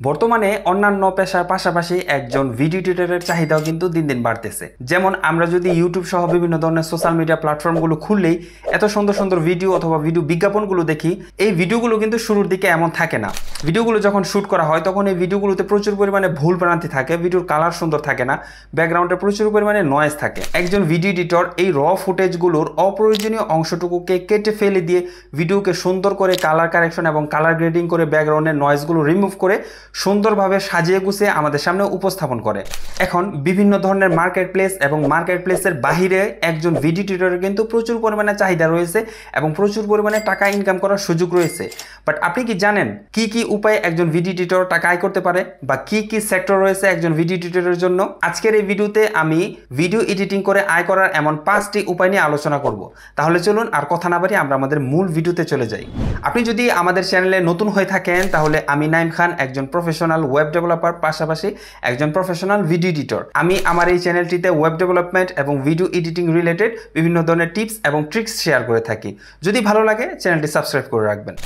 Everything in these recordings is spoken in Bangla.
বর্তমানে অন্যান্য পেশার পাশাপাশি একজন ভিডিও এডিটরের চাহিদাও কিন্তু দিন দিন বাড়তেছে। যেমন আমরা যদি ইউটিউব সহ বিভিন্ন ধরনের সোশ্যাল মিডিয়া প্ল্যাটফর্মগুলো খুললেই এত সুন্দর সুন্দর ভিডিও অথবা ভিডিও বিজ্ঞাপনগুলো দেখি, এই ভিডিওগুলো কিন্তু শুরুর দিকে এমন থাকে না। ভিডিওগুলো যখন শ্যুট করা হয় তখন এই ভিডিওগুলোতে প্রচুর পরিমাণে ভুল ভ্রান্তি থাকে, ভিডিওর কালার সুন্দর থাকে না, ব্যাকগ্রাউন্ডে প্রচুর পরিমাণে নয়েজ থাকে। একজন ভিডিও এডিটর এই র ফুটেজগুলোর অপ্রয়োজনীয় অংশটুকুকে কেটে ফেলে দিয়ে ভিডিওকে সুন্দর করে কালার কারেকশন এবং কালার গ্রেডিং করে ব্যাকগ্রাউন্ডের নয়েজগুলো রিমুভ করে সুন্দরভাবে সাজিয়ে গুছিয়ে আমাদের সামনে উপস্থাপন করে। এখন বিভিন্ন ধরনের মার্কেট প্লেস এবং মার্কেট প্লেসের বাহিরে একজন ভিডিও এডিটরের কিন্তু প্রচুর পরিমাণে চাহিদা রয়েছে এবং প্রচুর পরিমাণে টাকা ইনকাম করার সুযোগ রয়েছে। বাট আপনি কি জানেন কি কি উপায়ে একজন ভিডিও এডিটর টাকা আয় করতে পারে বা কি কি সেক্টর রয়েছে একজন ভিডিও এডিটরের জন্য? আজকের এই ভিডিওতে আমি ভিডিও এডিটিং করে আয় করার এমন 5টি উপায় নিয়ে আলোচনা করব। তাহলে চলুন আর কথা না বাড়িয়ে আমরা আমাদের মূল ভিডিওতে চলে যাই। আপনি যদি আমাদের চ্যানেলে নতুন হয়ে থাকেন তাহলে আমি নাইম খান, একজন প্রফেশনাল ওয়েব ডেভেলপার, পাশাপাশি একজন প্রফেশনাল ভিডিও এডিটর। আমি আমার এই চ্যানেলটিতে ওয়েব ডেভেলপমেন্ট এবং ভিডিও এডিটিং রিলেটেড বিভিন্ন ধরনের টিপস এবং ট্রিক্স শেয়ার করে থাকি। যদি ভালো লাগে চ্যানেলটি সাবস্ক্রাইব করে রাখবেন।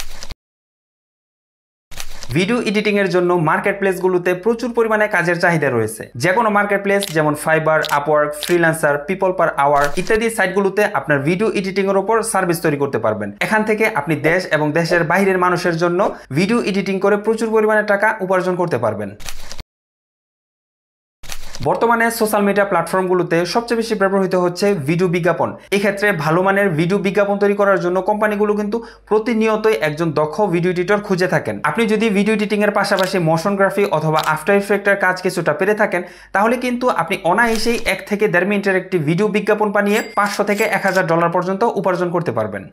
ভিডিও এডিটিং এর জন্য মার্কেট প্লেসগুলোতে প্রচুর পরিমাণে কাজের চাহিদা রয়েছে। যে কোনো মার্কেট প্লেস যেমন Fiverr, Upwork, Freelancer, people per hour ইত্যাদি সাইটগুলোতে আপনার ভিডিও এডিটিং এর উপর সার্ভিস তৈরি করতে পারবেন। এখান থেকে আপনি দেশ এবং দেশের বাইরের মানুষের জন্য ভিডিও এডিটিং করে প্রচুর পরিমাণে টাকা উপার্জন করতে পারবেন। বর্তমানে সোশ্যাল মিডিয়া প্ল্যাটফর্মগুলোতে সবচেয়ে বেশি ব্যবহৃত হচ্ছে ভিডিও বিজ্ঞাপন। এই ক্ষেত্রে ভালো মানের ভিডিও বিজ্ঞাপন তৈরি করার জন্য কোম্পানিগুলো কিন্তু প্রতিনিয়তই একজন দক্ষ ভিডিও এডিটর খুঁজে থাকেন। আপনি যদি ভিডিও এডিটিং এর পাশাপাশি মোশন গ্রাফি অথবা আফটার ইফেক্টের কাজ কিছুটা পেরে থাকেন তাহলে কিন্তু আপনি অনায়াসেই 1 থেকে 1.5 মিনিটের একটি ভিডিও বিজ্ঞাপন বানিয়ে $500 থেকে $1000 পর্যন্ত উপার্জন করতে পারবেন।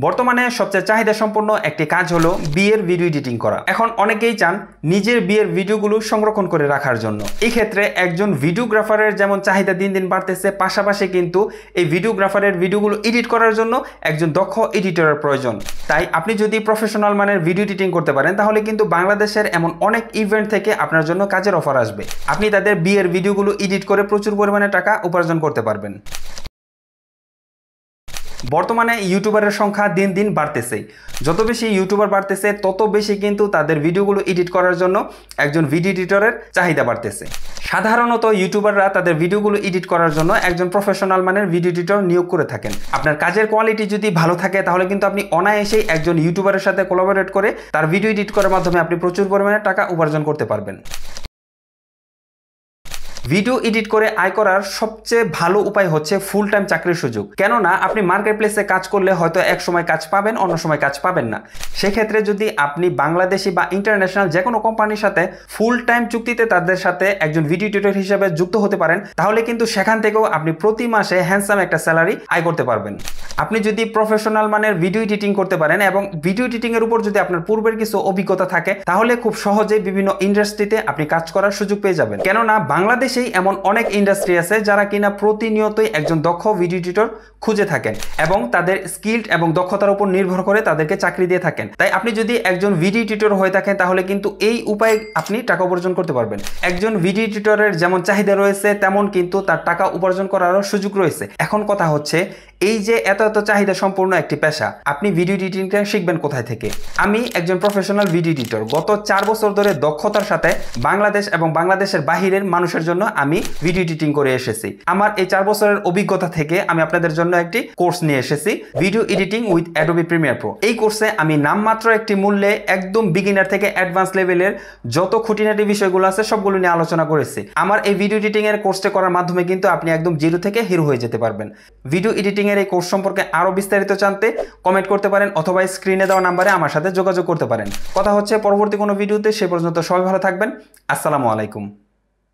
বর্তমানে সবচেয়ে চাহিদা সম্পন্ন একটি কাজ হলো বিয়ের ভিডিও এডিটিং করা। এখন অনেকেই চান নিজের বিয়ের ভিডিওগুলো সংরক্ষণ করে রাখার জন্য। এই ক্ষেত্রে একজন ভিডিওগ্রাফারের যেমন চাহিদা দিন দিন বাড়তেছে, পাশাপাশি কিন্তু এই ভিডিওগ্রাফারের ভিডিওগুলো এডিট করার জন্য একজন দক্ষ এডিটরের প্রয়োজন। তাই আপনি যদি প্রফেশনাল মানের ভিডিও এডিটিং করতে পারেন তাহলে কিন্তু বাংলাদেশের এমন অনেক ইভেন্ট থেকে আপনার জন্য কাজের অফার আসবে। আপনি তাদের বিয়ের ভিডিওগুলো এডিট করে প্রচুর পরিমাণে টাকা উপার্জন করতে পারবেন। বর্তমানে ইউটিউবারের সংখ্যা দিন দিন বাড়তেছে। যত বেশি ইউটিউবার বাড়তেছে তত বেশি কিন্তু তাদের ভিডিওগুলো এডিট করার জন্য একজন ভিডিও এডিটরের চাহিদা বাড়তেছে। সাধারণত ইউটিউবাররা তাদের ভিডিওগুলো এডিট করার জন্য একজন প্রফেশনাল মানের ভিডিও এডিটর নিয়োগ করে থাকেন। আপনার কাজের কোয়ালিটি যদি ভালো থাকে তাহলে কিন্তু আপনি অনায়াসেই একজন ইউটিউবারের সাথে কোলাবোরেট করে তার ভিডিও এডিট করার মাধ্যমে আপনি প্রচুর পরিমাণে টাকা উপার্জন করতে পারবেন। ভিডিও এডিট করে আয় করার সবচেয়ে ভালো উপায় হচ্ছে ফুল টাইম চাকরির সুযোগ। কেননা আপনি মার্কেট প্লেসে কাজ করলে হয়তো এক সময় কাজ পাবেন, অন্য সময় কাজ পাবেন না। সেক্ষেত্রে যদি আপনি বাংলাদেশি বা ইন্টারন্যাশনাল যে কোনো কোম্পানির সাথে ফুল টাইম চুক্তিতে তাদের সাথে একজন ভিডিও এডিটর হিসেবে যুক্ত হতে পারেন তাহলে কিন্তু সেখান থেকেও আপনি প্রতি মাসে হ্যান্ডসাম একটা স্যালারি আয় করতে পারবেন। আপনি যদি প্রফেশনাল মানের ভিডিও এডিটিং করতে পারেন এবং ভিডিও এডিটিং এর উপর যদি আপনার পূর্বের কিছু অভিজ্ঞতা থাকে তাহলে খুব সহজেই বিভিন্ন ইন্ডাস্ট্রিতে আপনি কাজ করার সুযোগ পেয়ে যাবেন। কেননা বাংলাদেশ এমন অনেক ইন্ডাস্ট্রি আছে যারা কিনা প্রতিনিয়তই একজন দক্ষ ভিডিও এডিটর খুঁজে থাকেন এবং তাদের স্কিলড এবং দক্ষতার উপর নির্ভর করে তাদেরকে চাকরি দিয়ে থাকেন। তাই আপনি যদি একজন ভিডিও এডিটর হয়ে থাকেন তাহলে কিন্তু এই উপায়ে আপনি টাকা উপার্জন করতে পারবেন। একজন ভিডিও এডিটরের যেমন চাহিদা রয়েছে তেমন কিন্তু তার টাকা উপার্জন করারও সুযোগ রয়েছে। এখন কথা হচ্ছে এই যে এত এত চাহিদা সম্পূর্ণ একটি পেশা, আপনি ভিডিও এডিটিংটা শিখবেন কোথায় থেকে? আমি একজন প্রফেশনাল ভিডিও এডিটর। গত 4 বছর ধরে দক্ষতার সাথে বাংলাদেশ এবং বাংলাদেশের বাহিরের মানুষের জন্য আমি ভিডিও এডিটিং করে এসেছি। আমার এই 4 বছরের অভিজ্ঞতা থেকে আমি আপনাদের জন্য একটি কোর্স নিয়ে এসেছি, video editing with Adobe Premiere Pro. এই কোর্সে আমি নামমাত্র একটি মূল্যে একদম বিগিনার থেকে অ্যাডভান্স লেভেলের যত খুঁটিনাটি বিষয়গুলো আছে সবগুলো নিয়ে আলোচনা করেছি। আমার এই ভিডিও এডিটিং এর কোর্সটা করার মাধ্যমে কিন্তু আপনি একদম জিরো থেকে হিরো হয়ে যেতে পারবেন। ভিডিও এডিটিং এর এই কোর্স সম্পর্কে আরো বিস্তারিত জানতে কমেন্ট করতে পারেন অথবা স্ক্রিনে দেওয়া নাম্বারে আমার সাথে যোগাযোগ করতে পারেন। কথা হচ্ছে পরবর্তী কোনো ভিডিওতে। সে পর্যন্ত সবাই ভালো থাকবেন। আসসালামু আলাইকুম।